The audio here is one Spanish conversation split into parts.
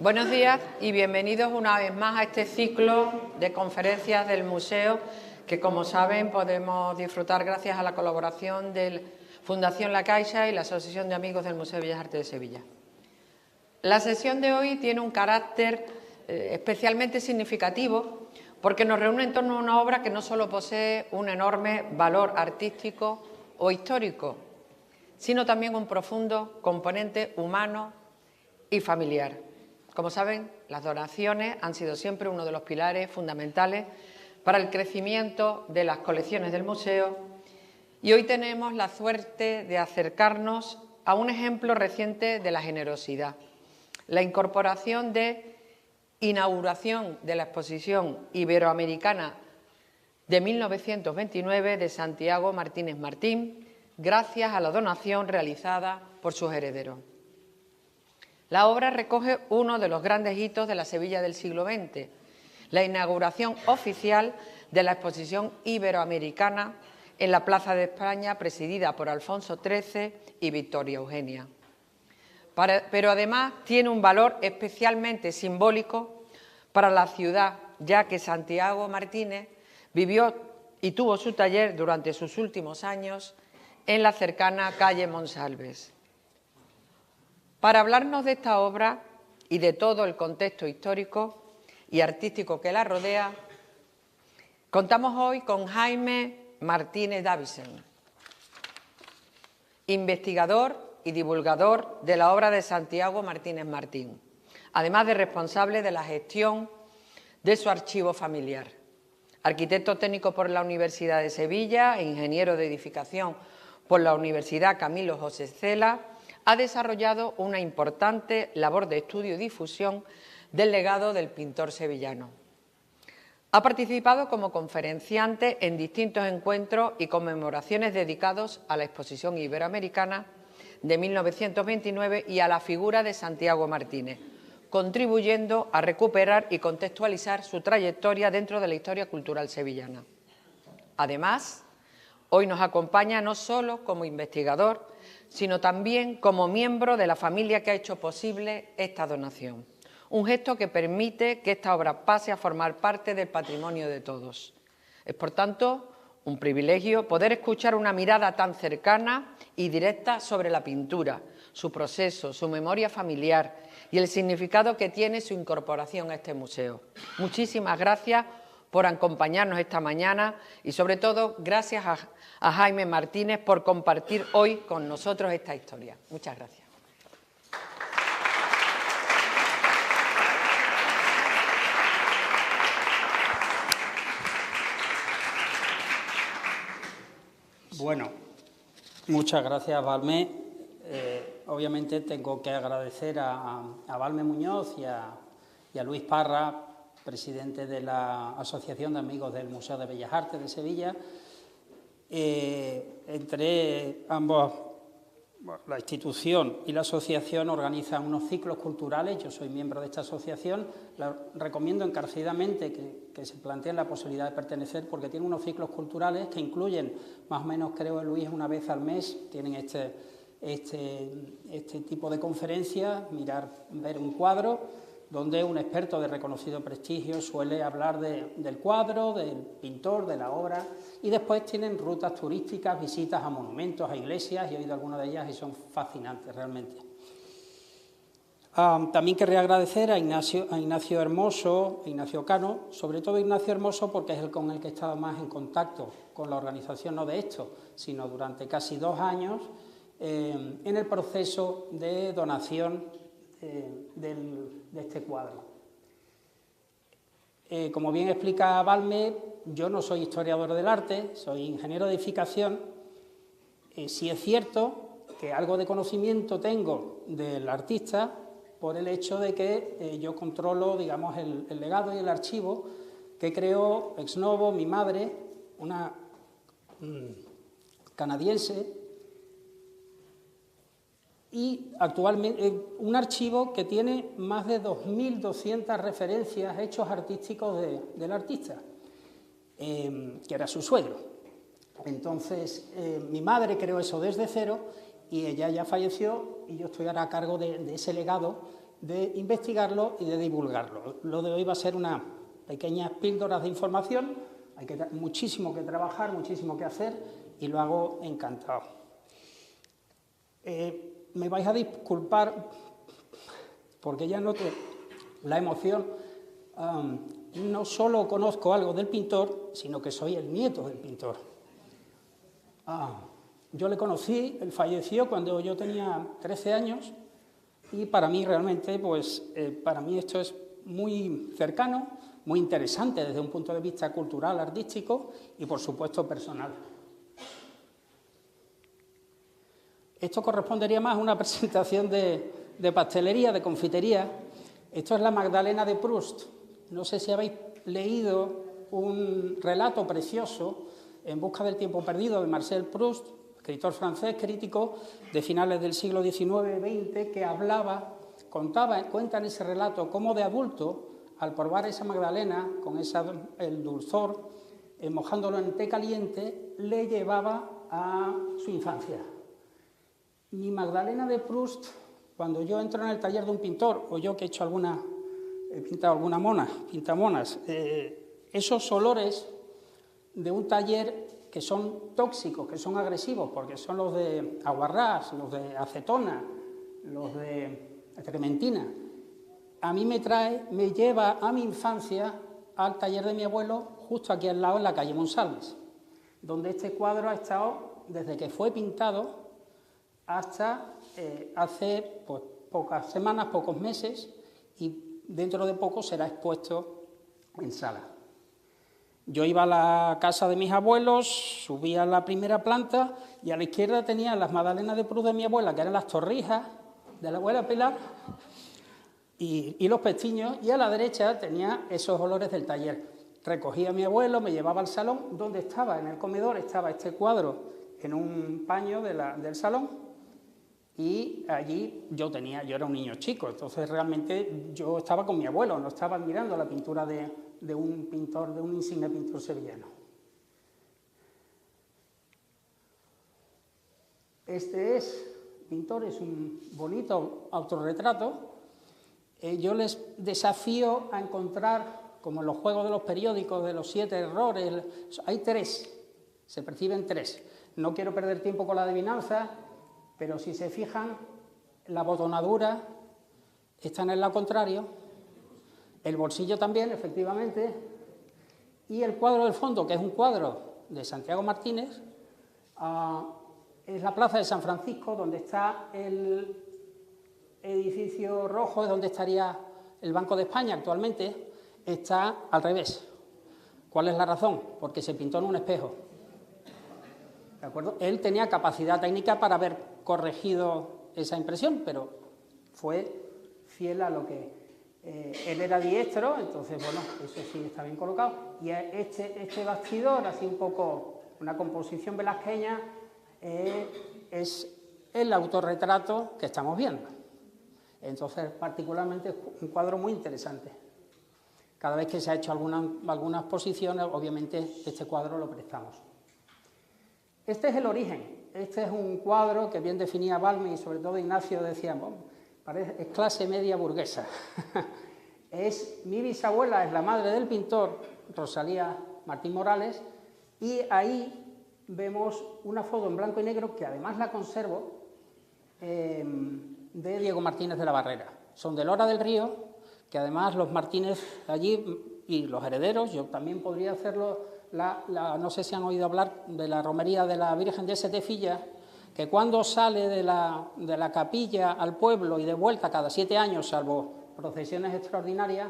Buenos días y bienvenidos una vez más a este ciclo de conferencias del museo que, como saben, podemos disfrutar gracias a la colaboración de Fundación La Caixa y la Asociación de Amigos del Museo de Bellas Artes de Sevilla. La sesión de hoy tiene un carácter especialmente significativo porque nos reúne en torno a una obra que no solo posee un enorme valor artístico o histórico, sino también un profundo componente humano y familiar. Como saben, las donaciones han sido siempre uno de los pilares fundamentales para el crecimiento de las colecciones del museo y hoy tenemos la suerte de acercarnos a un ejemplo reciente de la generosidad, la incorporación de inauguración de la exposición iberoamericana de 1929 de Santiago Martínez Martín, gracias a la donación realizada por sus herederos. La obra recoge uno de los grandes hitos de la Sevilla del siglo XX, la inauguración oficial de la exposición iberoamericana en la Plaza de España, presidida por Alfonso XIII y Victoria Eugenia. Pero además tiene un valor especialmente simbólico para la ciudad, ya que Santiago Martínez vivió y tuvo su taller durante sus últimos años en la cercana calle Monsalves. Para hablarnos de esta obra y de todo el contexto histórico y artístico que la rodea, contamos hoy con Jaime Martínez Davison, investigador y divulgador de la obra de Santiago Martínez Martín, además de responsable de la gestión de su archivo familiar. Arquitecto técnico por la Universidad de Sevilla e ingeniero de edificación por la Universidad Camilo José Cela, ha desarrollado una importante labor de estudio y difusión del legado del pintor sevillano. Ha participado como conferenciante en distintos encuentros y conmemoraciones dedicados a la exposición iberoamericana de 1929 y a la figura de Santiago Martínez, contribuyendo a recuperar y contextualizar su trayectoria dentro de la historia cultural sevillana. Además, hoy nos acompaña no solo como investigador, sino también como miembro de la familia que ha hecho posible esta donación. Un gesto que permite que esta obra pase a formar parte del patrimonio de todos. Es, por tanto, un privilegio poder escuchar una mirada tan cercana y directa sobre la pintura, su proceso, su memoria familiar y el significado que tiene su incorporación a este museo. Muchísimas gracias por acompañarnos esta mañana y, sobre todo, gracias a Jaime Martínez por compartir hoy con nosotros esta historia. Muchas gracias. Bueno, muchas gracias, Balmé. Obviamente tengo que agradecer a Balmé Muñoz y a Luis Parra, presidente de la Asociación de Amigos del Museo de Bellas Artes de Sevilla. Entre ambos, la institución y la asociación organizan unos ciclos culturales. Yo soy miembro de esta asociación. Recomiendo encarecidamente que se planteen la posibilidad de pertenecer, porque tiene unos ciclos culturales que incluyen, más o menos, creo, Luis, una vez al mes. Tienen este tipo de conferencias, ver un cuadro, donde un experto de reconocido prestigio suele hablar del cuadro, del pintor, de la obra, y después tienen rutas turísticas, visitas a monumentos, a iglesias, y he oído algunas de ellas y son fascinantes realmente. También querría agradecer a Ignacio Hermoso, Ignacio Cano, sobre todo Ignacio Hermoso, porque es el con el que he estado más en contacto con la organización, no de esto, sino durante casi 2 años, en el proceso de donación de este cuadro. Como bien explica Balmé, yo no soy historiador del arte, soy ingeniero de edificación. Sí es cierto que algo de conocimiento tengo del artista por el hecho de que yo controlo, digamos, el legado y el archivo que creó ex novo mi madre, una canadiense, y actualmente un archivo que tiene más de 2.200 referencias, hechos artísticos del artista, que era su suegro. Entonces, mi madre creó eso desde cero y ella ya falleció y yo estoy ahora a cargo de ese legado de investigarlo y de divulgarlo. Lo de hoy va a ser unas pequeñas píldoras de información. Hay muchísimo que trabajar, muchísimo que hacer y lo hago encantado. Me vais a disculpar porque ya noto la emoción. No solo conozco algo del pintor, sino que soy el nieto del pintor. Yo le conocí, él falleció cuando yo tenía 13 años y para mí realmente, para mí esto es muy cercano, muy interesante desde un punto de vista cultural, artístico y, por supuesto, personal. Esto correspondería más a una presentación de pastelería, de confitería. Esto es la Magdalena de Proust. No sé si habéis leído un relato precioso, En busca del tiempo perdido, de Marcel Proust, escritor francés, crítico de finales del siglo XIX-XX, que cuenta en ese relato cómo de adulto, al probar esa magdalena con el dulzor, mojándolo en té caliente, le llevaba a su infancia. Mi Magdalena de Proust, cuando yo entro en el taller de un pintor, o yo que he pintado alguna pintamonas, esos olores de un taller que son tóxicos, que son agresivos, porque son los de aguarrás, los de acetona, los de trementina, a mí me lleva a mi infancia al taller de mi abuelo, justo aquí al lado, en la calle Monsalves, donde este cuadro ha estado desde que fue pintado hasta hace pocas semanas, pocos meses, y dentro de poco será expuesto en sala. Yo iba a la casa de mis abuelos, subía a la primera planta y a la izquierda tenía las magdalenas de Proust de mi abuela, que eran las torrijas de la abuela Pilar, y los pestiños, y a la derecha tenía esos olores del taller. Recogía a mi abuelo, me llevaba al salón, donde estaba, en el comedor, estaba este cuadro en un paño del salón, y allí yo era un niño chico, entonces realmente yo estaba con mi abuelo, no estaba admirando la pintura de un pintor, de un insigne pintor sevillano. Este pintor es un bonito autorretrato. Yo les desafío a encontrar, como en los juegos de los periódicos, de los 7 errores, hay 3, se perciben 3. No quiero perder tiempo con la adivinanza, pero si se fijan, la botonadura está en el lado contrario, el bolsillo también, efectivamente, y el cuadro del fondo, que es un cuadro de Santiago Martínez, es la plaza de San Francisco, donde está el edificio rojo, es donde estaría el Banco de España actualmente, está al revés. ¿Cuál es la razón? Porque se pintó en un espejo. ¿De acuerdo? Él tenía capacidad técnica para haber corregido esa impresión, pero fue fiel a lo que... él era diestro, entonces, bueno, eso sí está bien colocado. Y este bastidor, así un poco una composición velasqueña, es el autorretrato que estamos viendo. Entonces, particularmente, es un cuadro muy interesante. Cada vez que se ha hecho algunas exposiciones, obviamente, este cuadro lo prestamos. Este es el origen. Este es un cuadro que bien definía Balme y sobre todo Ignacio decía, bueno, es clase media burguesa. Mi bisabuela es la madre del pintor, Rosalía Martín Morales, y ahí vemos una foto en blanco y negro que además la conservo, de Diego Martínez de la Barrera. Son de Lora del Río, que además los Martínez allí y los herederos, yo también podría hacerlo, no sé si han oído hablar de la romería de la Virgen de Setefilla, que cuando sale de la capilla al pueblo y de vuelta cada 7 años, salvo procesiones extraordinarias,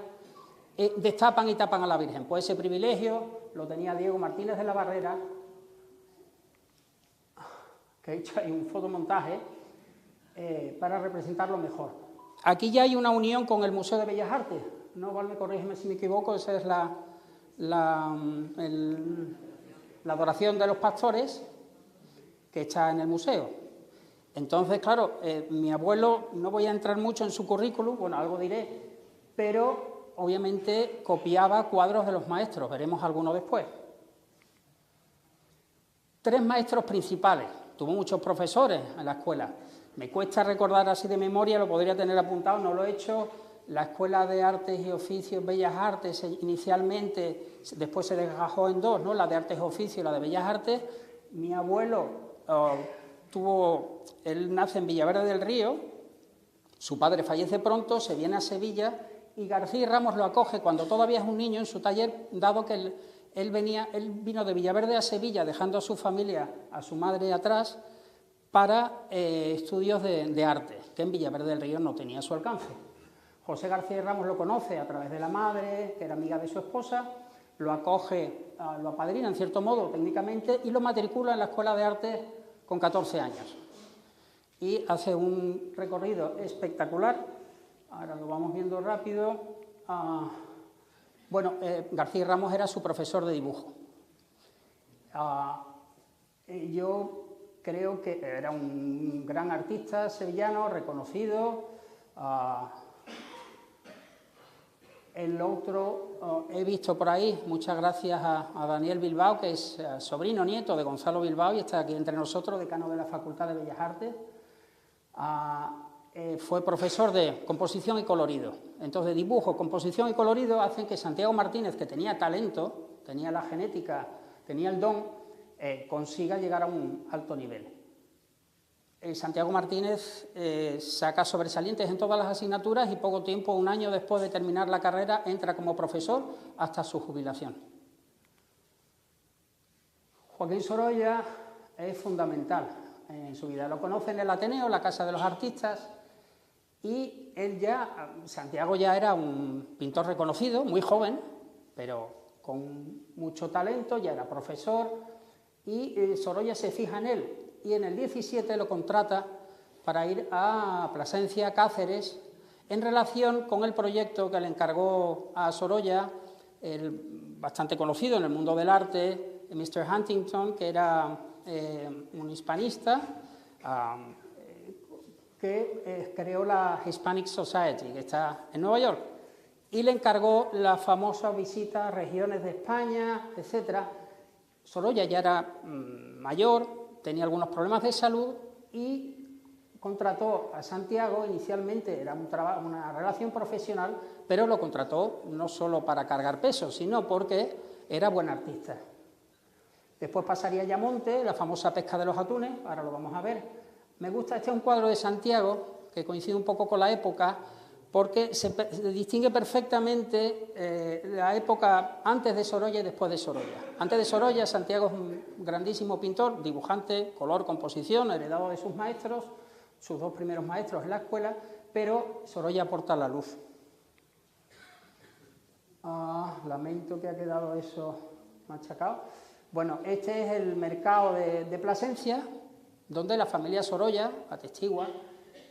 destapan y tapan a la Virgen. Pues ese privilegio lo tenía Diego Martínez de la Barrera, que ha hecho ahí un fotomontaje para representarlo mejor. Aquí ya hay una unión con el Museo de Bellas Artes, no, Valme, corrígeme si me equivoco, esa es la adoración de los pastores que está en el museo. Entonces, claro, mi abuelo, no voy a entrar mucho en su currículum, bueno, algo diré, pero obviamente copiaba cuadros de los maestros, veremos alguno después. 3 maestros principales, tuvo muchos profesores en la escuela. Me cuesta recordar así de memoria, lo podría tener apuntado, no lo he hecho. La Escuela de Artes y Oficios Bellas Artes inicialmente, después se desgajó en dos, ¿no? La de Artes y Oficios y la de Bellas Artes. Mi abuelo él nace en Villaverde del Río, su padre fallece pronto, se viene a Sevilla y García Ramos lo acoge cuando todavía es un niño en su taller, dado que él vino de Villaverde a Sevilla dejando a su familia, a su madre atrás, para estudios de arte, que en Villaverde del Río no tenía a su alcance. José García Ramos lo conoce a través de la madre, que era amiga de su esposa, lo acoge, lo apadrina en cierto modo técnicamente y lo matricula en la Escuela de Arte con 14 años. Y hace un recorrido espectacular, ahora lo vamos viendo rápido. García Ramos era su profesor de dibujo. Yo creo que era un gran artista sevillano, reconocido. El otro, he visto por ahí, muchas gracias a Daniel Bilbao, que es sobrino nieto de Gonzalo Bilbao y está aquí entre nosotros, decano de la Facultad de Bellas Artes. Fue profesor de composición y colorido. Entonces, dibujo, composición y colorido hacen que Santiago Martínez, que tenía talento, tenía la genética, tenía el don, consiga llegar a un alto nivel. Santiago Martínez saca sobresalientes en todas las asignaturas y poco tiempo, un año después de terminar la carrera, entra como profesor hasta su jubilación. Joaquín Sorolla es fundamental en su vida. Lo conoce en el Ateneo, la Casa de los Artistas, y Santiago ya era un pintor reconocido, muy joven, pero con mucho talento, ya era profesor, y Sorolla se fija en él. Y en el 17 lo contrata para ir a Plasencia, Cáceres, en relación con el proyecto que le encargó a Sorolla, bastante conocido en el mundo del arte, Mr. Huntington, que era un hispanista, que creó la Hispanic Society, que está en Nueva York, y le encargó la famosa visita a regiones de España, etc. Sorolla ya era mayor, tenía algunos problemas de salud y contrató a Santiago. Inicialmente era una relación profesional, pero lo contrató no solo para cargar peso, sino porque era buen artista. Después pasaría a Ayamonte, la famosa pesca de los atunes, ahora lo vamos a ver. Me gusta, este es un cuadro de Santiago, que coincide un poco con la época, porque se distingue perfectamente la época antes de Sorolla y después de Sorolla. Antes de Sorolla, Santiago es un grandísimo pintor, dibujante, color, composición, heredado de sus maestros, sus dos primeros maestros en la escuela, pero Sorolla aporta la luz. Lamento que ha quedado eso machacado. Bueno, este es el mercado de Plasencia, donde la familia Sorolla atestigua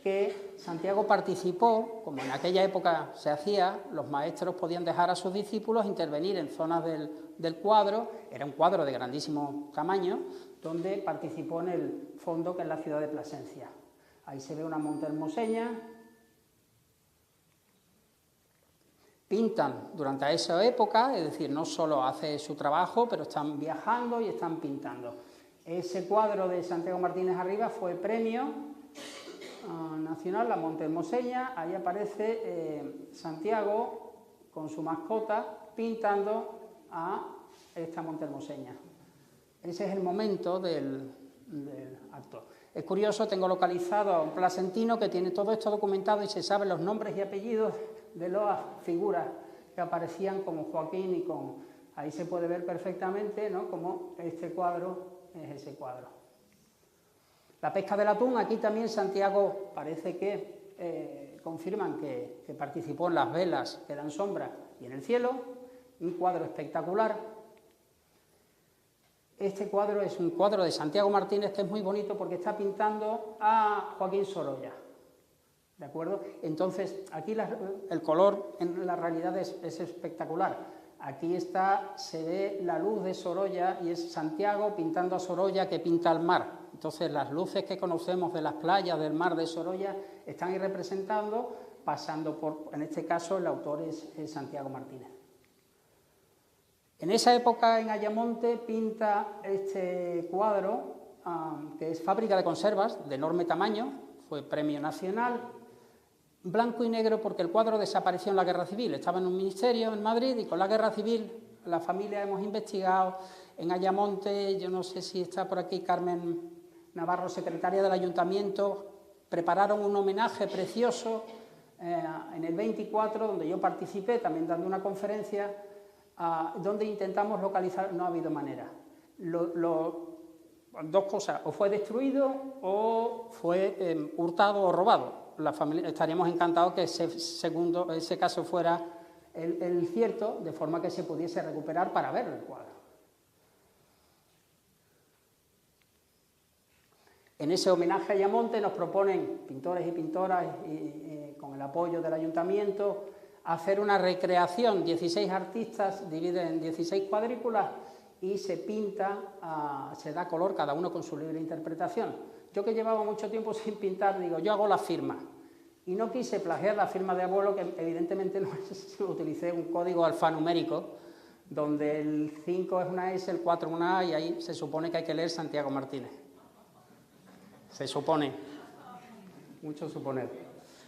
que Santiago participó, como en aquella época se hacía, los maestros podían dejar a sus discípulos intervenir en zonas del cuadro, era un cuadro de grandísimo tamaño, donde participó en el fondo, que es la ciudad de Plasencia. Ahí se ve una montehermoseña. Pintan durante esa época, es decir, no solo hace su trabajo, pero están viajando y están pintando. Ese cuadro de Santiago Martínez arriba fue premio nacional, la montehermoseña. Ahí aparece Santiago con su mascota pintando a esta montehermoseña. Ese es el momento del acto. Es curioso, tengo localizado a un placentino que tiene todo esto documentado y se saben los nombres y apellidos de las figuras que aparecían como Joaquín y con... Ahí se puede ver perfectamente, ¿no?, cómo este cuadro es ese cuadro. La pesca del atún, aquí también Santiago parece que confirman que participó en las velas que dan sombra y en el cielo, un cuadro espectacular. Este cuadro es un cuadro de Santiago Martínez que es muy bonito porque está pintando a Joaquín Sorolla, ¿de acuerdo? Entonces, aquí el color en la realidad es espectacular. Aquí se ve la luz de Sorolla y es Santiago pintando a Sorolla, que pinta al mar. Entonces, las luces que conocemos de las playas, del mar de Sorolla, están ahí representando, pasando por, en este caso, el autor es Santiago Martínez. En esa época, en Ayamonte, pinta este cuadro, que es Fábrica de conservas, de enorme tamaño, fue premio nacional, blanco y negro porque el cuadro desapareció en la Guerra Civil. Estaba en un ministerio en Madrid y con la Guerra Civil la familia hemos investigado en Ayamonte, yo no sé si está por aquí Carmen Navarro, secretaria del Ayuntamiento, prepararon un homenaje precioso en el 24, donde yo participé, también dando una conferencia, donde intentamos localizar, no ha habido manera. Dos cosas, o fue destruido o fue hurtado o robado. La familia, estaríamos encantados que ese caso fuera el cierto, de forma que se pudiese recuperar para ver el cuadro. En ese homenaje a Ayamonte nos proponen pintores y pintoras, con el apoyo del Ayuntamiento, hacer una recreación. 16 artistas dividen en 16 cuadrículas y se pinta, se da color, cada uno con su libre interpretación. Yo, que llevaba mucho tiempo sin pintar, digo, yo hago la firma. Y no quise plagiar la firma de abuelo, que evidentemente no es, utilicé un código alfanumérico, donde el 5 es una S, el 4 una A, y ahí se supone que hay que leer Santiago Martínez. Se supone, mucho suponer.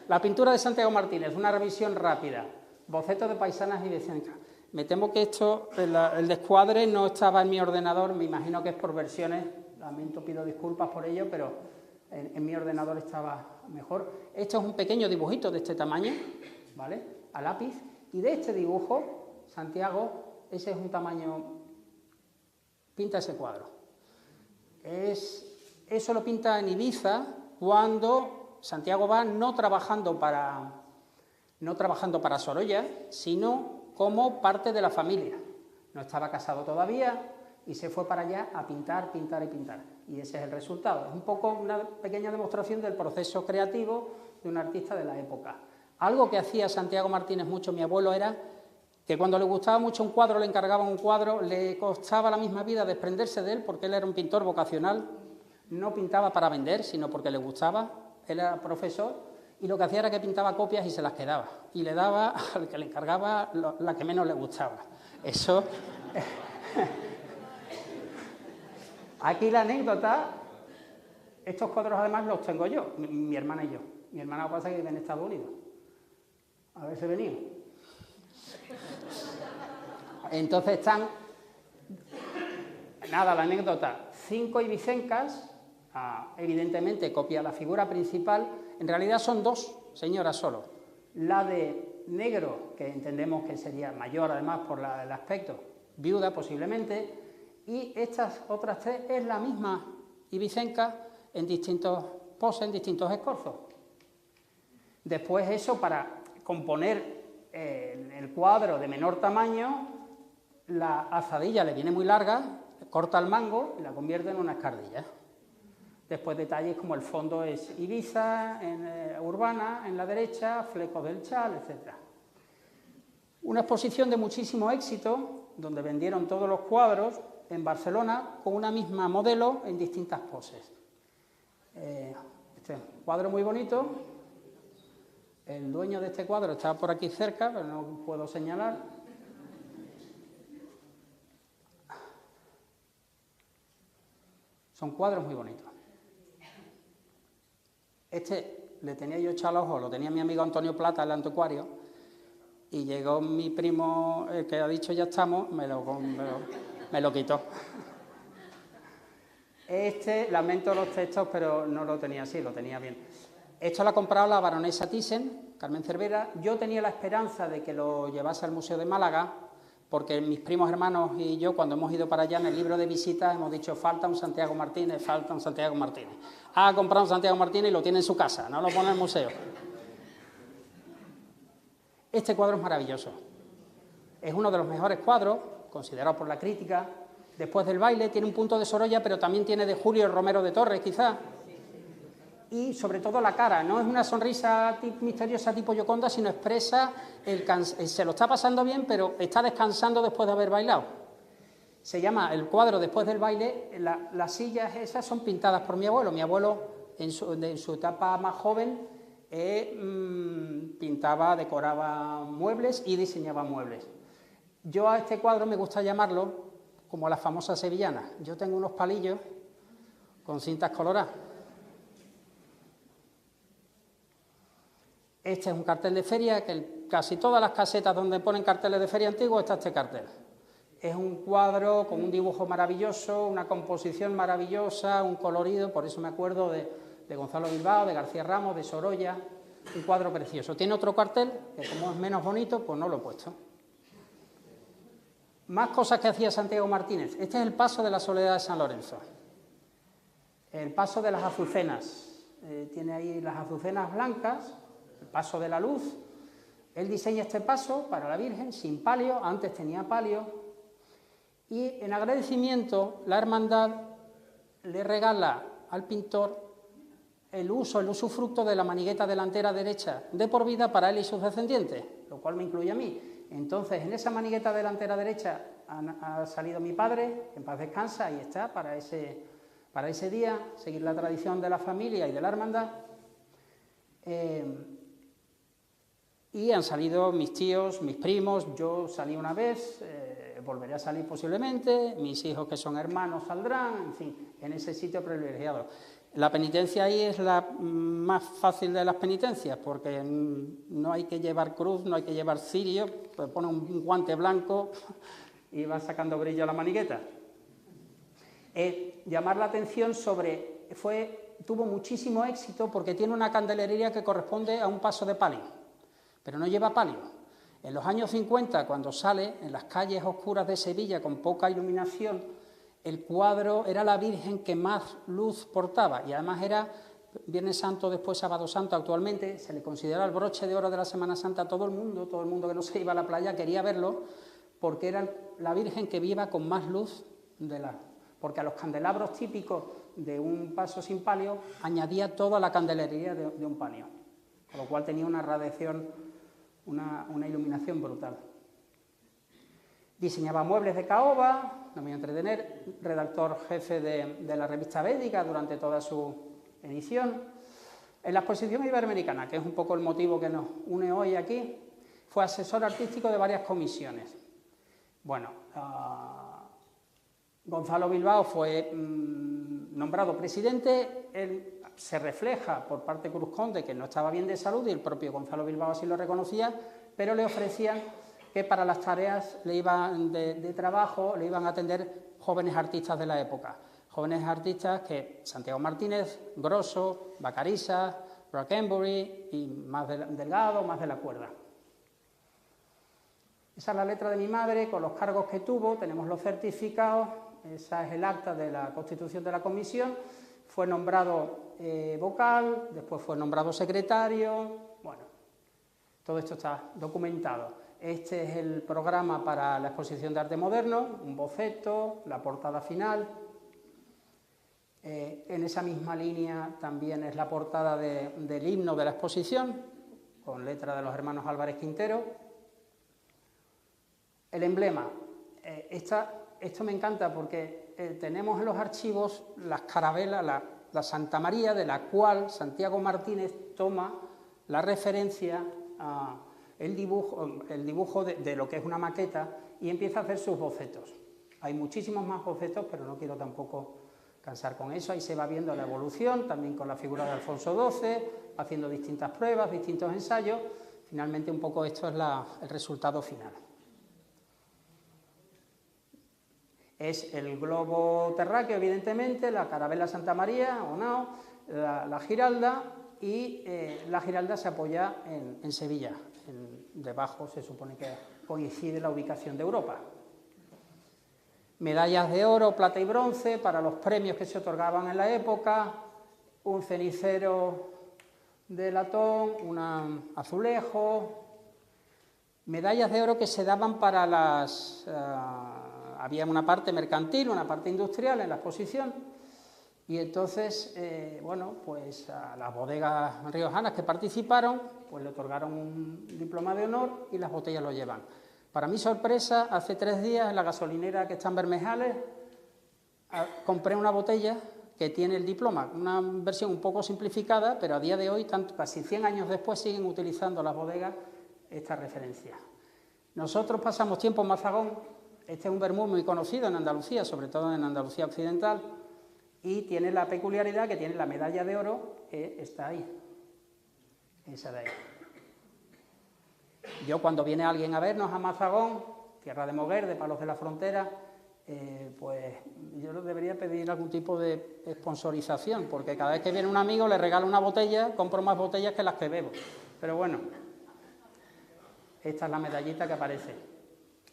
La pintura de Santiago Martínez, una revisión rápida, bocetos de paisanas y vicencas. Me temo que esto, el descuadre no estaba en mi ordenador, me imagino que es por versiones, lamento, pido disculpas por ello, pero en mi ordenador estaba mejor. Esto es un pequeño dibujito de este tamaño, ¿vale?, a lápiz, y de este dibujo, Santiago, ese es un tamaño, pinta ese cuadro. Eso lo pinta en Ibiza, cuando Santiago va no trabajando para Sorolla, sino como parte de la familia. No estaba casado todavía y se fue para allá a pintar, pintar y pintar. Y ese es el resultado. Es un poco una pequeña demostración del proceso creativo de un artista de la época. Algo que hacía Santiago Martínez mucho, mi abuelo, era que cuando le gustaba mucho un cuadro, le encargaban un cuadro, le costaba la misma vida desprenderse de él, porque él era un pintor vocacional, no pintaba para vender, sino porque le gustaba, él era profesor, y lo que hacía era que pintaba copias y se las quedaba, y le daba al que le encargaba la que menos le gustaba. Eso... Aquí la anécdota, estos cuadros además los tengo yo, mi hermana y yo. Mi hermana, lo que pasa es que vive en Estados Unidos. A ver si venía. Entonces están... Nada, la anécdota. 5 ibicencas, evidentemente copia la figura principal. En realidad son 2, señoras, solo. La de negro, que entendemos que sería mayor además por el aspecto, viuda posiblemente, y estas otras 3 es la misma ibicenca en distintos poses, en distintos escorzos. Después eso, para componer el cuadro de menor tamaño, la azadilla le viene muy larga, corta el mango y la convierte en una escardilla. Después detalles como el fondo es Ibiza, urbana, en la derecha, flecos del chal, etc. Una exposición de muchísimo éxito, donde vendieron todos los cuadros en Barcelona con una misma modelo en distintas poses. Este cuadro muy bonito. El dueño de este cuadro está por aquí cerca, pero no puedo señalar. Son cuadros muy bonitos. Este le tenía yo echado al ojo, lo tenía mi amigo Antonio Plata, el anticuario, y llegó mi primo, el que ha dicho ya estamos, me lo quitó. Este, lamento los textos, pero no lo tenía así, lo tenía bien. Esto lo ha comprado la baronesa Thyssen, Carmen Cervera. Yo tenía la esperanza de que lo llevase al Museo de Málaga, porque mis primos hermanos y yo, cuando hemos ido para allá, en el libro de visitas hemos dicho, falta un Santiago Martínez, falta un Santiago Martínez. Ha comprado un Santiago Martínez y lo tiene en su casa, no lo pone en el museo. Este cuadro es maravilloso. Es uno de los mejores cuadros, considerado por la crítica. Después del baile, tiene un punto de Sorolla, pero también tiene de Julio Romero de Torres, quizás. Y sobre todo la cara, no es una sonrisa misteriosa tipo Gioconda, sino expresa, se lo está pasando bien, pero está descansando después de haber bailado. Se llama el cuadro Después del baile. Las sillas esas son pintadas por mi abuelo. Mi abuelo, en su etapa más joven, pintaba, decoraba muebles y diseñaba muebles. Yo a este cuadro me gusta llamarlo como las famosas sevillanas. Yo tengo unos palillos con cintas coloradas. Este es un cartel de feria, que casi todas las casetas donde ponen carteles de feria antiguos está este cartel. Es un cuadro con un dibujo maravilloso, una composición maravillosa, un colorido, por eso me acuerdo de Gonzalo Bilbao, de García Ramos, de Sorolla, un cuadro precioso. Tiene otro cartel, que como es menos bonito, pues no lo he puesto. Más cosas que hacía Santiago Martínez. Este es el paso de la Soledad de San Lorenzo. El paso de las azucenas. Tiene ahí las azucenas blancas, el paso de la luz. Él diseña este paso para la Virgen sin palio, antes tenía palio. Y en agradecimiento, la hermandad le regala al pintor el usufructo de la manigueta delantera derecha de por vida para él y sus descendientes, lo cual me incluye a mí. Entonces, en esa manigueta delantera derecha ha salido mi padre, en paz descansa, ahí está, para ese día, seguir la tradición de la familia y de la hermandad. Y han salido mis tíos, mis primos, yo salí una vez, volveré a salir posiblemente, mis hijos que son hermanos saldrán, en fin, en ese sitio privilegiado. La penitencia ahí es la más fácil de las penitencias, porque no hay que llevar cruz, no hay que llevar cirio, pues pone un guante blanco y va sacando brillo a la manigueta. Llamar la atención tuvo muchísimo éxito porque tiene una candelería que corresponde a un paso de palio, pero no lleva palio. En los años 50, cuando sale en las calles oscuras de Sevilla con poca iluminación, el cuadro era la Virgen que más luz portaba y además era Viernes Santo, después Sábado Santo. Actualmente se le considera el broche de oro de la Semana Santa. Todo el mundo que no se iba a la playa quería verlo porque era la Virgen que iba con más luz porque a los candelabros típicos de un paso sin palio añadía toda la candelería de un palio, con lo cual tenía una radiación, una iluminación brutal. Diseñaba muebles de caoba, no me voy a entretener, redactor jefe de la revista Védica durante toda su edición. En la exposición iberoamericana, que es un poco el motivo que nos une hoy aquí, fue asesor artístico de varias comisiones. Bueno, Gonzalo Bilbao fue nombrado presidente, él se refleja por parte de Cruz Conde que no estaba bien de salud y el propio Gonzalo Bilbao así lo reconocía, pero le ofrecían que para las tareas de trabajo le iban a atender jóvenes artistas de la época. Jóvenes artistas que Santiago Martínez, Grosso, Bacariza, Brackenbury y más Delgado, más de la Cuerda. Esa es la letra de mi madre con los cargos que tuvo, tenemos los certificados, esa es el acta de la constitución de la comisión. Fue nombrado vocal, después fue nombrado secretario, bueno, todo esto está documentado. Este es el programa para la exposición de arte moderno, un boceto, la portada final. En esa misma línea también es la portada del himno de la exposición, con letra de los hermanos Álvarez Quintero. El emblema. Esto me encanta porque tenemos en los archivos las carabelas, la Santa María, de la cual Santiago Martínez toma la referencia a el dibujo de lo que es una maqueta y empieza a hacer sus bocetos. Hay muchísimos más bocetos, pero no quiero tampoco cansar con eso. Ahí se va viendo la evolución, también con la figura de Alfonso XII, haciendo distintas pruebas, distintos ensayos. Finalmente, un poco esto es el resultado final. Es el globo terráqueo, evidentemente, la carabela Santa María, o no, la Giralda, y la Giralda se apoya en Sevilla. Debajo se supone que coincide la ubicación de Europa. Medallas de oro, plata y bronce para los premios que se otorgaban en la época, un cenicero de latón, un azulejo, medallas de oro que se daban para había una parte mercantil, una parte industrial en la exposición. Y entonces, bueno, pues a las bodegas riojanas que participaron, pues le otorgaron un diploma de honor y las botellas lo llevan. Para mi sorpresa, hace 3 días en la gasolinera que está en Bermejales, compré una botella que tiene el diploma, una versión un poco simplificada, pero a día de hoy, casi 100 años después, siguen utilizando las bodegas esta referencia. Nosotros pasamos tiempo en Mazagón, este es un vermú muy conocido en Andalucía, sobre todo en Andalucía occidental, y tiene la peculiaridad que tiene la medalla de oro que está ahí, esa de ahí. yo cuando viene alguien a vernos a Mazagón, tierra de Moguer, de Palos de la Frontera, pues yo les debería pedir algún tipo de sponsorización, porque cada vez que viene un amigo le regalo una botella, compro más botellas que las que bebo. Pero bueno, esta es la medallita que aparece.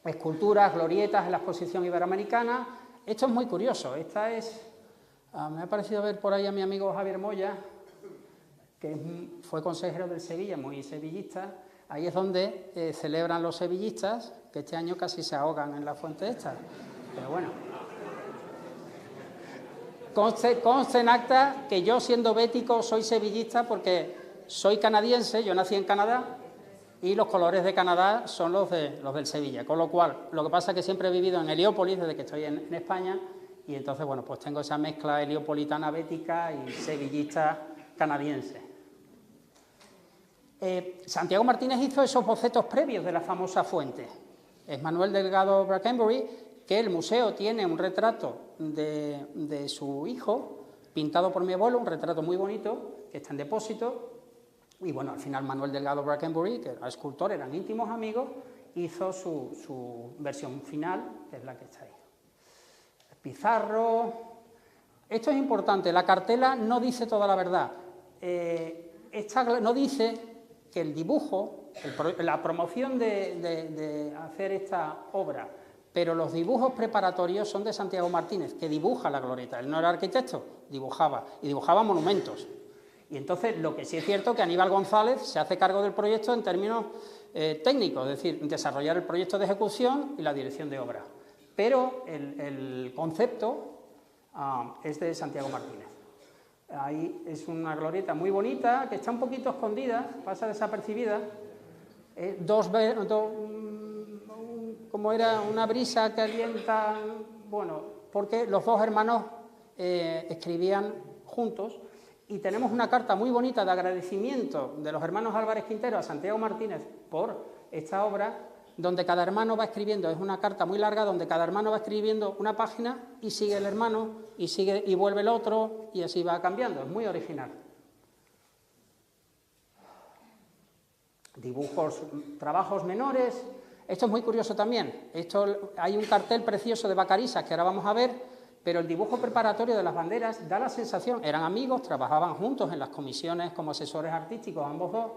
Esculturas, glorietas en la exposición iberoamericana. Esto es muy curioso. Esta es... me ha parecido ver por ahí a mi amigo Javier Moya, que fue consejero del Sevilla, muy sevillista. Ahí es donde celebran los sevillistas, que este año casi se ahogan en la fuente esta. Pero bueno. Conste en acta que yo, siendo bético, soy sevillista porque soy canadiense, yo nací en Canadá, y los colores de Canadá son los del Sevilla. Con lo cual, lo que pasa es que siempre he vivido en Heliópolis desde que estoy en España, y entonces, bueno, pues tengo esa mezcla heliopolitana bética y sevillista canadiense. Santiago Martínez hizo esos bocetos previos de la famosa fuente. Es Manuel Delgado Brackenbury, que el museo tiene un retrato de su hijo, pintado por mi abuelo, un retrato muy bonito, que está en depósito. Y bueno, al final Manuel Delgado Brackenbury, que era escultor, eran íntimos amigos, hizo su versión final, que es la que está ahí. Pizarro. Esto es importante, la cartela no dice toda la verdad. No dice que el dibujo, la promoción de hacer esta obra, pero los dibujos preparatorios son de Santiago Martínez, que dibuja la glorieta. Él no era arquitecto, dibujaba, y dibujaba monumentos. Y entonces, lo que sí es cierto que Aníbal González se hace cargo del proyecto en términos técnicos, es decir, desarrollar el proyecto de ejecución y la dirección de obra. Pero el concepto es de Santiago Martínez. Ahí es una glorieta muy bonita, que está un poquito escondida, pasa desapercibida. Como era una brisa que alienta, bueno, porque los dos hermanos escribían juntos, y tenemos una carta muy bonita de agradecimiento de los hermanos Álvarez Quintero a Santiago Martínez por esta obra, donde cada hermano va escribiendo, es una carta muy larga, donde cada hermano va escribiendo una página y sigue el hermano, y vuelve el otro, y así va cambiando, es muy original. Dibujos, trabajos menores. Esto es muy curioso también. Hay un cartel precioso de Vacarisas que ahora vamos a ver, pero el dibujo preparatorio de las banderas da la sensación, eran amigos, trabajaban juntos en las comisiones como asesores artísticos, ambos dos.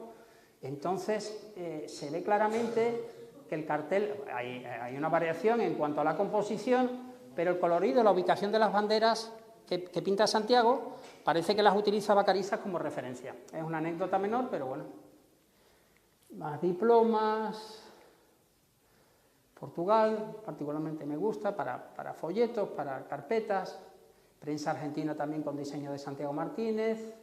Entonces, se ve claramente que el cartel, hay una variación en cuanto a la composición, pero el colorido, la ubicación de las banderas que pinta Santiago, parece que las utiliza Vacarisas como referencia. Es una anécdota menor, pero bueno. Más diplomas. Portugal, particularmente me gusta, para folletos, para carpetas. Prensa argentina también con diseño de Santiago Martínez.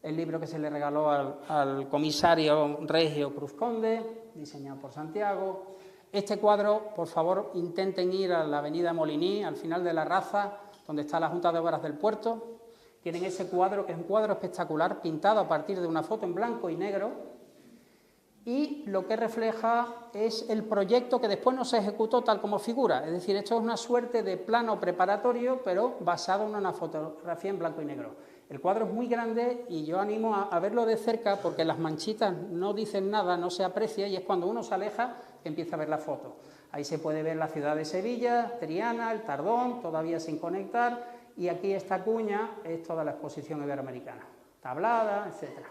El libro que se le regaló al comisario Regio Cruz Conde, diseñado por Santiago. Este cuadro, por favor, intenten ir a la avenida Moliní, al final de la Raza, donde está la Junta de Obras del Puerto. Tienen ese cuadro, que es un cuadro espectacular, pintado a partir de una foto en blanco y negro, y lo que refleja es el proyecto que después no se ejecutó tal como figura. Es decir, esto es una suerte de plano preparatorio, pero basado en una fotografía en blanco y negro. El cuadro es muy grande y yo animo a verlo de cerca, porque las manchitas no dicen nada, no se aprecia, y es cuando uno se aleja que empieza a ver la foto. Ahí se puede ver la ciudad de Sevilla, Triana, el Tardón, todavía sin conectar, y aquí esta cuña es toda la exposición iberoamericana, tablada, etcétera.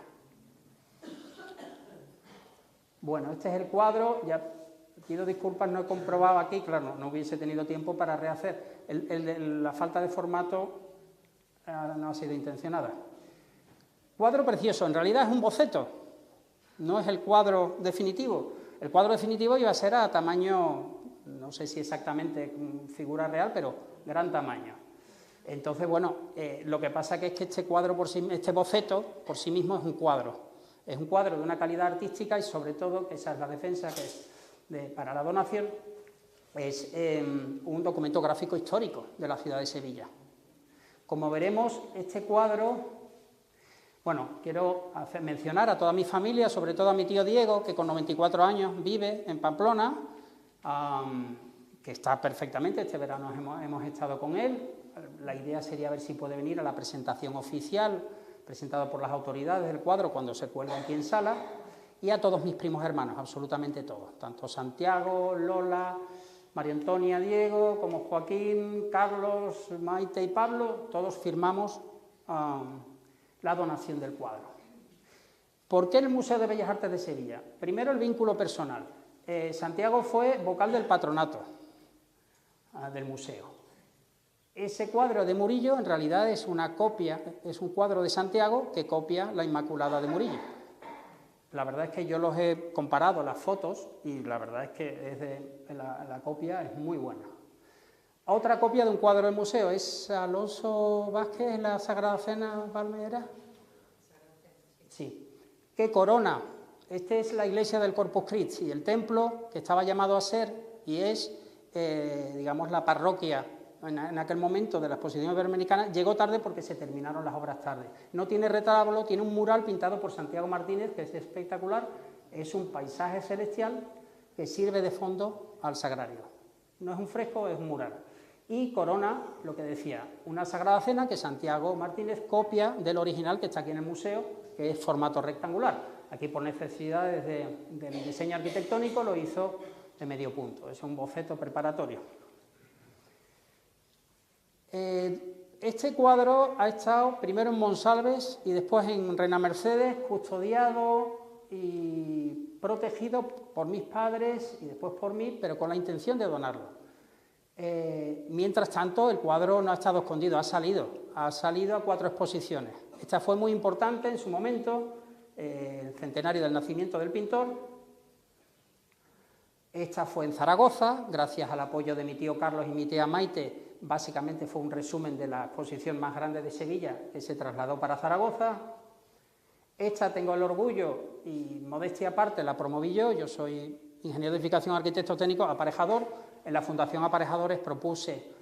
Bueno, este es el cuadro, ya pido disculpas, no he comprobado aquí, claro, no hubiese tenido tiempo para rehacer. La falta de formato no ha sido intencionada. Cuadro precioso, en realidad es un boceto, no es el cuadro definitivo. El cuadro definitivo iba a ser a tamaño, no sé si exactamente figura real, pero gran tamaño. Entonces, bueno, lo que pasa es que este cuadro, este boceto, por sí mismo es un cuadro. Es un cuadro de una calidad artística y, sobre todo, que esa es la defensa, que es para la donación, es un documento gráfico histórico de la ciudad de Sevilla. Como veremos, este cuadro, bueno, quiero mencionar a toda mi familia, sobre todo a mi tío Diego, que con 94 años vive en Pamplona, que está perfectamente, este verano hemos estado con él. La idea sería ver si puede venir a la presentación oficial presentado por las autoridades del cuadro cuando se cuelga aquí en sala, y a todos mis primos hermanos, absolutamente todos, tanto Santiago, Lola, María Antonia, Diego, como Joaquín, Carlos, Maite y Pablo, todos firmamos la donación del cuadro. ¿Por qué el Museo de Bellas Artes de Sevilla? Primero, el vínculo personal. Santiago fue vocal del patronato del museo. Ese cuadro de Murillo en realidad es una copia, es un cuadro de Santiago que copia la Inmaculada de Murillo. La verdad es que yo los he comparado, las fotos, y la verdad es que la copia es muy buena. Otra copia de un cuadro del museo es Alonso Vázquez en la Sagrada Cena Palmera. Sí. Que corona. Esta es la iglesia del Corpus Christi, el templo que estaba llamado a ser y es, digamos, la parroquia en aquel momento de la exposición iberoamericana. Llegó tarde porque se terminaron las obras tarde. No tiene retablo, tiene un mural pintado por Santiago Martínez, que es espectacular. Es un paisaje celestial que sirve de fondo al sagrario. No es un fresco, es un mural. Y corona, lo que decía, una Sagrada Cena que Santiago Martínez copia del original que está aquí en el museo, que es formato rectangular. Aquí por necesidades del diseño arquitectónico lo hizo de medio punto, es un boceto preparatorio. Este cuadro ha estado primero en Monsalves y después en Reina Mercedes, custodiado y protegido por mis padres y después por mí, pero con la intención de donarlo. Mientras tanto, el cuadro no ha estado escondido, ha salido a 4 exposiciones. Esta fue muy importante en su momento, el centenario del nacimiento del pintor. Esta fue en Zaragoza, gracias al apoyo de mi tío Carlos y mi tía Maite. Básicamente fue un resumen de la exposición más grande de Sevilla que se trasladó para Zaragoza. Esta tengo el orgullo y modestia aparte la promoví yo soy ingeniero de edificación, arquitecto técnico, aparejador. En la Fundación Aparejadores propuse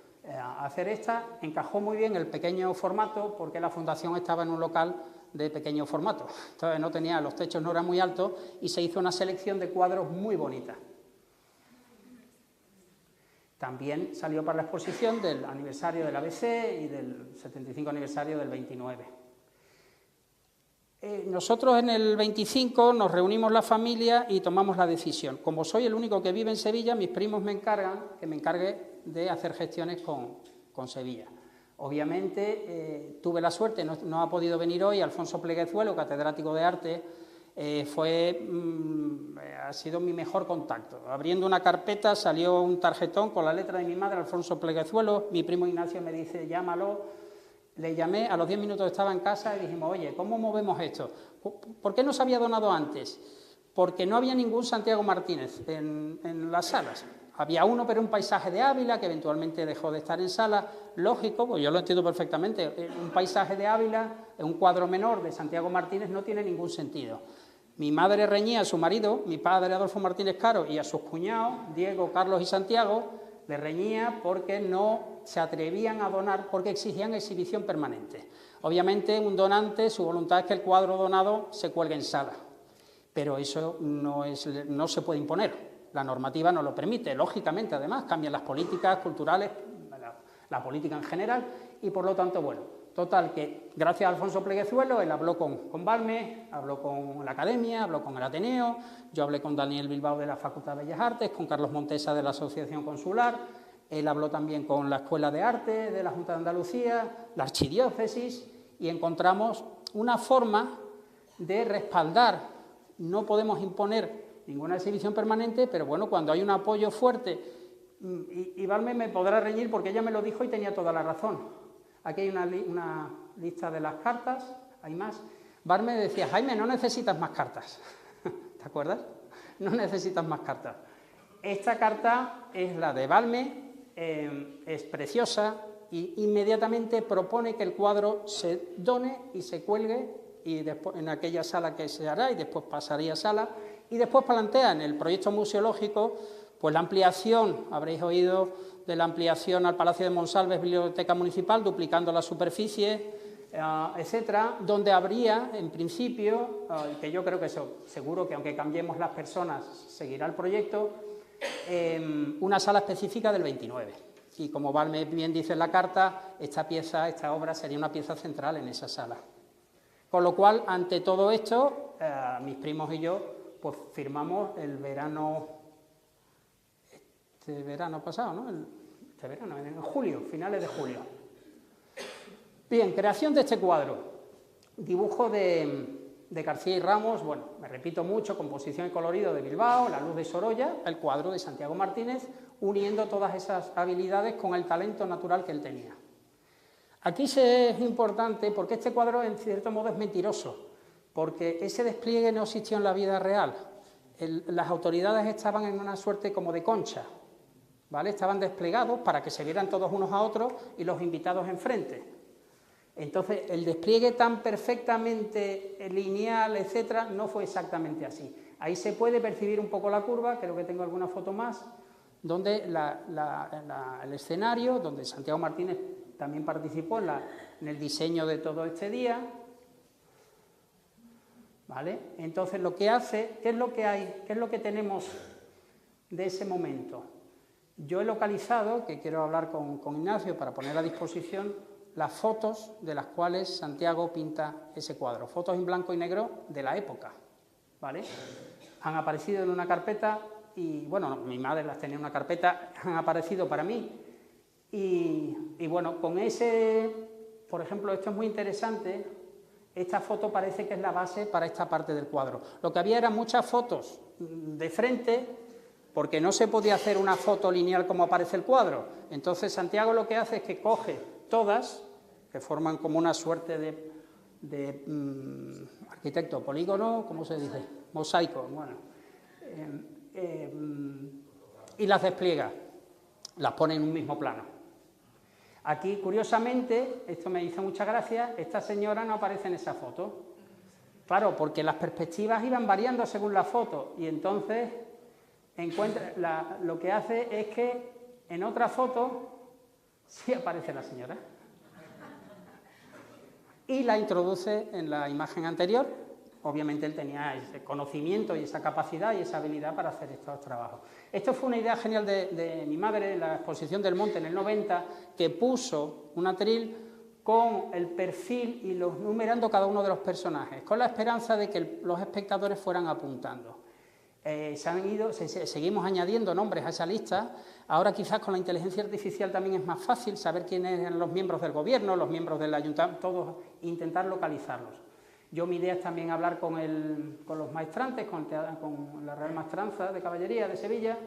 hacer esta, encajó muy bien el pequeño formato porque la fundación estaba en un local de pequeño formato, entonces no tenía, los techos no eran muy altos y se hizo una selección de cuadros muy bonitas. También salió para la exposición del aniversario del ABC y del 75 aniversario del 29. Nosotros en el 25 nos reunimos la familia y tomamos la decisión. Como soy el único que vive en Sevilla, mis primos me encargan que me encargue de hacer gestiones con Sevilla. Obviamente tuve la suerte, no ha podido venir hoy, Alfonso Pleguezuelo, catedrático de arte, ha sido mi mejor contacto. Abriendo una carpeta salió un tarjetón con la letra de mi madre, Alfonso Pleguezuelo, mi primo Ignacio me dice, llámalo. Le llamé, a los 10 minutos estaba en casa y dijimos, oye, ¿cómo movemos esto? ¿Por qué no se había donado antes? Porque no había ningún Santiago Martínez en las salas. Había uno, pero un paisaje de Ávila, que eventualmente dejó de estar en sala. Lógico, pues yo lo entiendo perfectamente. Un paisaje de Ávila, un cuadro menor de Santiago Martínez, no tiene ningún sentido. Mi madre reñía a su marido, mi padre Adolfo Martínez Caro, y a sus cuñados, Diego, Carlos y Santiago, le reñía porque no se atrevían a donar, porque exigían exhibición permanente. Obviamente, un donante, su voluntad es que el cuadro donado se cuelgue en sala, pero eso no se puede imponer. La normativa no lo permite. Lógicamente, además, cambian las políticas culturales, la política en general, y por lo tanto, bueno, total que gracias a Alfonso Pleguezuelo, él habló con Balmes, habló con la Academia, habló con el Ateneo, yo hablé con Daniel Bilbao de la Facultad de Bellas Artes, con Carlos Montesa de la Asociación Consular, él habló también con la Escuela de Arte de la Junta de Andalucía, la Archidiócesis, y encontramos una forma de respaldar. No podemos imponer ninguna exhibición permanente, pero bueno, cuando hay un apoyo fuerte, y Balmes me podrá reñir porque ella me lo dijo y tenía toda la razón. Aquí hay una lista de las cartas, hay más. Balmes decía, Jaime, no necesitas más cartas. ¿Te acuerdas? No necesitas más cartas. Esta carta es la de Balmes, es preciosa y inmediatamente propone que el cuadro se done y se cuelgue y después, en aquella sala que se hará y después pasaría a sala, y después plantea en el proyecto museológico pues la ampliación, habréis oído de la ampliación al Palacio de Monsalves, Biblioteca Municipal, duplicando la superficie, etcétera, donde habría, en principio, que yo creo que seguro que aunque cambiemos las personas, seguirá el proyecto, una sala específica del 29. Y como Balmes bien dice en la carta, esta obra sería una pieza central en esa sala. Con lo cual, ante todo esto, mis primos y yo pues firmamos el verano, este verano pasado, ¿no? Este verano, en julio, finales de julio. Bien, creación de este cuadro. Dibujo de García y Ramos, bueno, me repito mucho, composición y colorido de Bilbao, La luz de Sorolla, el cuadro de Santiago Martínez, uniendo todas esas habilidades con el talento natural que él tenía. Aquí es importante porque este cuadro en cierto modo es mentiroso, porque ese despliegue no existió en la vida real. Las autoridades estaban en una suerte como de concha, ¿vale? Estaban desplegados para que se vieran todos unos a otros y los invitados enfrente. Entonces, el despliegue tan perfectamente lineal, etcétera, no fue exactamente así. Ahí se puede percibir un poco la curva, creo que tengo alguna foto más, donde el escenario, donde Santiago Martínez también participó en el diseño de todo este día, ¿vale? Entonces, lo que hace, ¿qué es lo que hay? ¿Qué es lo que tenemos de ese momento? Yo he localizado, que quiero hablar con Ignacio para poner a disposición, las fotos de las cuales Santiago pinta ese cuadro, fotos en blanco y negro de la época, ¿vale? Han aparecido en una carpeta y, bueno, mi madre las tenía en una carpeta, han aparecido para mí y bueno, con ese, por ejemplo, esto es muy interesante, esta foto parece que es la base para esta parte del cuadro. Lo que había eran muchas fotos de frente, porque no se podía hacer una foto lineal como aparece el cuadro. Entonces Santiago lo que hace es que coge todas, que forman como una suerte de arquitecto polígono, ¿cómo se dice? Mosaico, bueno, y las despliega, las pone en un mismo plano. Aquí, curiosamente, esto me hizo mucha gracia, esta señora no aparece en esa foto. Claro, porque las perspectivas iban variando según la foto, y entonces lo que hace es que en otra foto sí aparece la señora. Y la introduce en la imagen anterior. Obviamente él tenía ese conocimiento y esa capacidad y esa habilidad para hacer estos trabajos. Esto fue una idea genial de mi madre en la exposición del Monte en el 90, que puso un atril con el perfil y los numerando cada uno de los personajes, con la esperanza de que los espectadores fueran apuntando. Seguimos añadiendo nombres a esa lista. Ahora quizás con la inteligencia artificial también es más fácil saber quiénes eran los miembros del gobierno, los miembros del ayuntamiento, todos, intentar localizarlos. Mi idea es también hablar con los maestrantes, con la Real Maestranza de Caballería de Sevilla,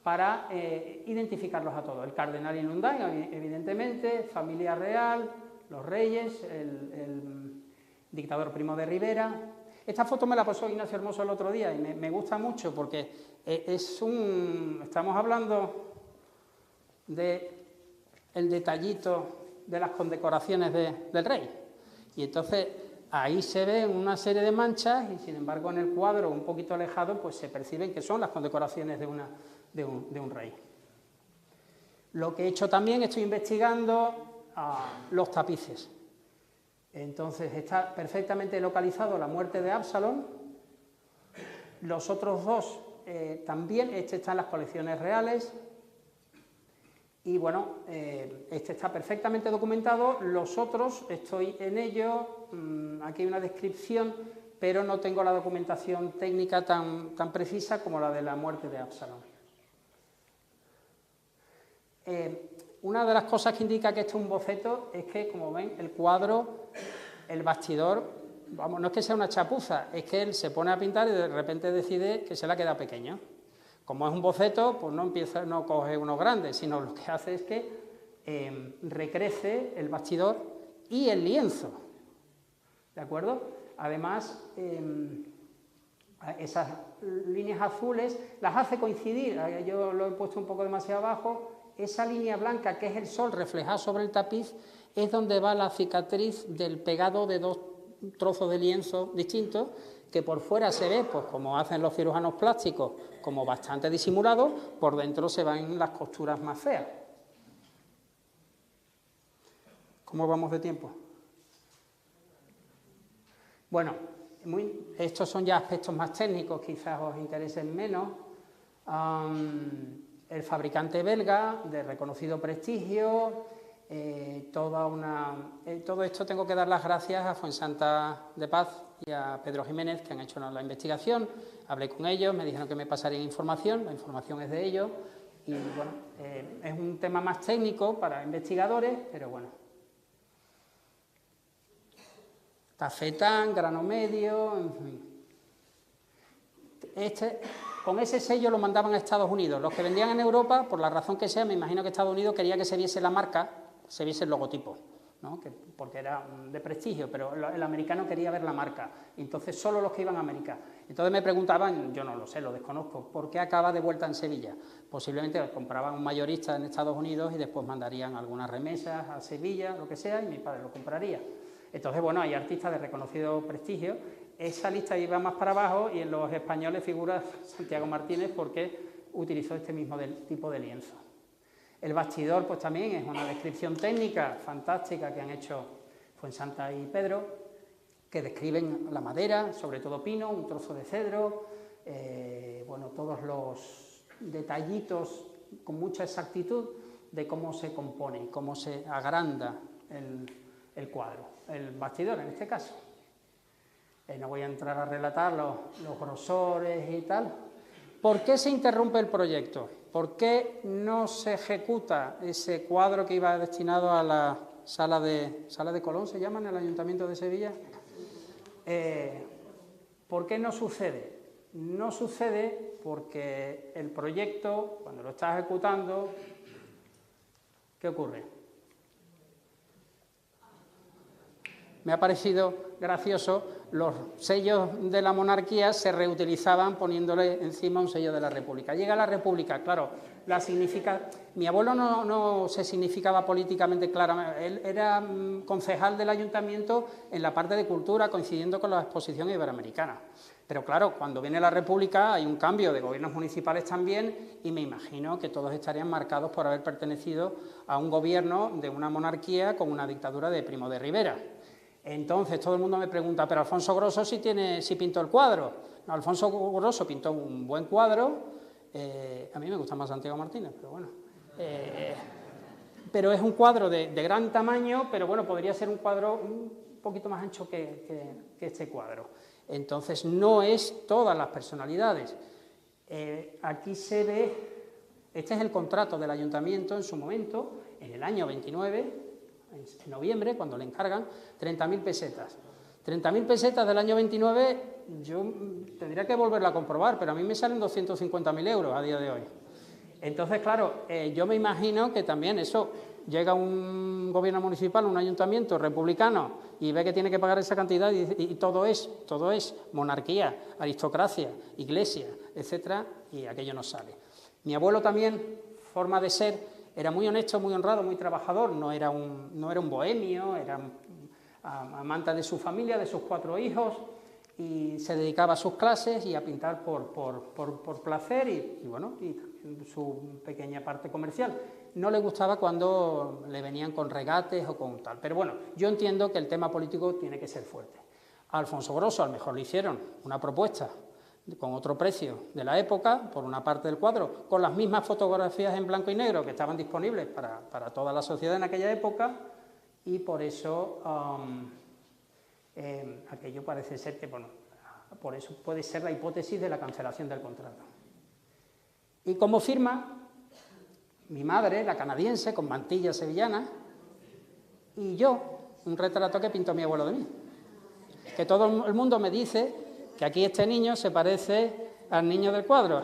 para identificarlos a todos. El cardenal Inundain, evidentemente, familia real, los reyes, el dictador Primo de Rivera. Esta foto me la pasó Ignacio Hermoso el otro día y me gusta mucho porque estamos hablando del detallito de las condecoraciones del rey. Y entonces ahí se ven una serie de manchas y sin embargo en el cuadro un poquito alejado pues se perciben que son las condecoraciones de un rey. Lo que he hecho también, estoy investigando los tapices. Entonces está perfectamente localizado la muerte de Absalón. Los otros dos también, este está en las colecciones reales. Y bueno, este está perfectamente documentado. Los otros, estoy en ello. Aquí hay una descripción, pero no tengo la documentación técnica tan precisa como la de la muerte de Absalón. Una de las cosas que indica que esto es un boceto es que, como ven, el cuadro, el bastidor, vamos, no es que sea una chapuza, es que él se pone a pintar y de repente decide que se la queda pequeño. Como es un boceto, pues no coge unos grandes, sino lo que hace es que recrece el bastidor y el lienzo, ¿de acuerdo? Además, esas líneas azules las hace coincidir, yo lo he puesto un poco demasiado abajo. Esa línea blanca, que es el sol reflejado sobre el tapiz, es donde va la cicatriz del pegado de dos trozos de lienzo distintos, que por fuera se ve, pues como hacen los cirujanos plásticos, como bastante disimulado, por dentro se ven las costuras más feas. ¿Cómo vamos de tiempo? Bueno, estos son ya aspectos más técnicos, quizás os interesen menos. El fabricante belga, de reconocido prestigio, Todo esto tengo que dar las gracias a Fuensanta de Paz y a Pedro Jiménez, que han hecho la investigación. Hablé con ellos, me dijeron que me pasarían información, la información es de ellos, y bueno, es un tema más técnico para investigadores, pero bueno. Tafetán, grano medio, en fin. Con ese sello lo mandaban a Estados Unidos. Los que vendían en Europa, por la razón que sea, me imagino que Estados Unidos quería que se viese la marca, se viese el logotipo, ¿no? Porque era de prestigio, pero el americano quería ver la marca, entonces solo los que iban a América. Entonces me preguntaban, yo no lo sé, lo desconozco, ¿por qué acaba de vuelta en Sevilla? Posiblemente compraban un mayorista en Estados Unidos y después mandarían algunas remesas a Sevilla, lo que sea, y mi padre lo compraría. Entonces, bueno, hay artistas de reconocido prestigio. Esa lista iba más para abajo y en los españoles figura Santiago Martínez porque utilizó este mismo tipo de lienzo. El bastidor, pues también es una descripción técnica fantástica que han hecho Fuensanta y Pedro, que describen la madera, sobre todo pino, un trozo de cedro, bueno, todos los detallitos con mucha exactitud de cómo se compone, cómo se agranda el cuadro, el bastidor en este caso. No voy a entrar a relatar los grosores y tal. ¿Por qué se interrumpe el proyecto? ¿Por qué no se ejecuta ese cuadro que iba destinado a la Sala de Colón, se llama, en el Ayuntamiento de Sevilla? ¿Por qué no sucede? No sucede porque el proyecto, cuando lo estás ejecutando, ¿qué ocurre? Me ha parecido gracioso, los sellos de la monarquía se reutilizaban poniéndole encima un sello de la República. Llega la República, claro, mi abuelo no se significaba políticamente claramente, él era concejal del ayuntamiento en la parte de cultura, coincidiendo con la exposición iberoamericana. Pero claro, cuando viene la República hay un cambio de gobiernos municipales también y me imagino que todos estarían marcados por haber pertenecido a un gobierno de una monarquía con una dictadura de Primo de Rivera. Entonces todo el mundo me pregunta, pero Alfonso Grosso sí pintó el cuadro. No, Alfonso Grosso pintó un buen cuadro, a mí me gusta más Santiago Martínez, pero bueno. Pero es un cuadro de gran tamaño, pero bueno, podría ser un cuadro un poquito más ancho que este cuadro. Entonces no es todas las personalidades. Aquí se ve, este es el contrato del ayuntamiento en su momento, en el año 29, en noviembre, cuando le encargan, 30.000 pesetas. 30.000 pesetas del año 29, yo tendría que volverla a comprobar, pero a mí me salen 250.000 euros a día de hoy. Entonces, claro, yo me imagino que también eso, llega un gobierno municipal, un ayuntamiento republicano, y ve que tiene que pagar esa cantidad, y todo es monarquía, aristocracia, iglesia, etcétera, y aquello no sale. Mi abuelo también, forma de ser, era muy honesto, muy honrado, muy trabajador, no era un bohemio, era amante de su familia, de sus 4 hijos, y se dedicaba a sus clases y a pintar por placer y bueno, y su pequeña parte comercial. No le gustaba cuando le venían con regates o con tal, pero bueno, yo entiendo que el tema político tiene que ser fuerte. A Alfonso Grosso a lo mejor le hicieron una propuesta con otro precio de la época, por una parte del cuadro, con las mismas fotografías en blanco y negro que estaban disponibles para toda la sociedad en aquella época, y por eso aquello parece ser que, bueno, por eso puede ser la hipótesis de la cancelación del contrato. Y como firma, mi madre, la canadiense, con mantilla sevillana, y yo, un retrato que pintó mi abuelo de mí. Que todo el mundo me dice que aquí este niño se parece al niño del cuadro.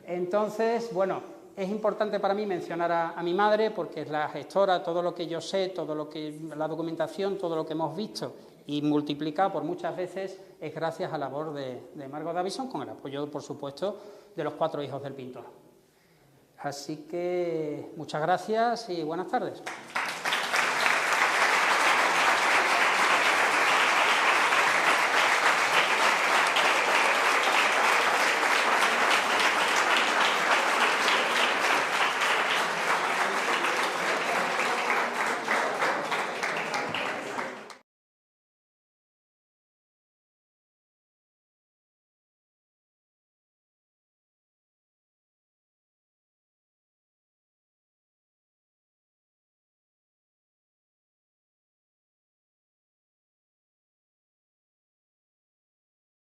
Entonces, bueno, es importante para mí mencionar a mi madre porque es la gestora, todo lo que yo sé, la documentación, todo lo que hemos visto y multiplicado por muchas veces es gracias a la labor de Margot Davison, con el apoyo, por supuesto, de los 4 hijos del pintor. Así que muchas gracias y buenas tardes.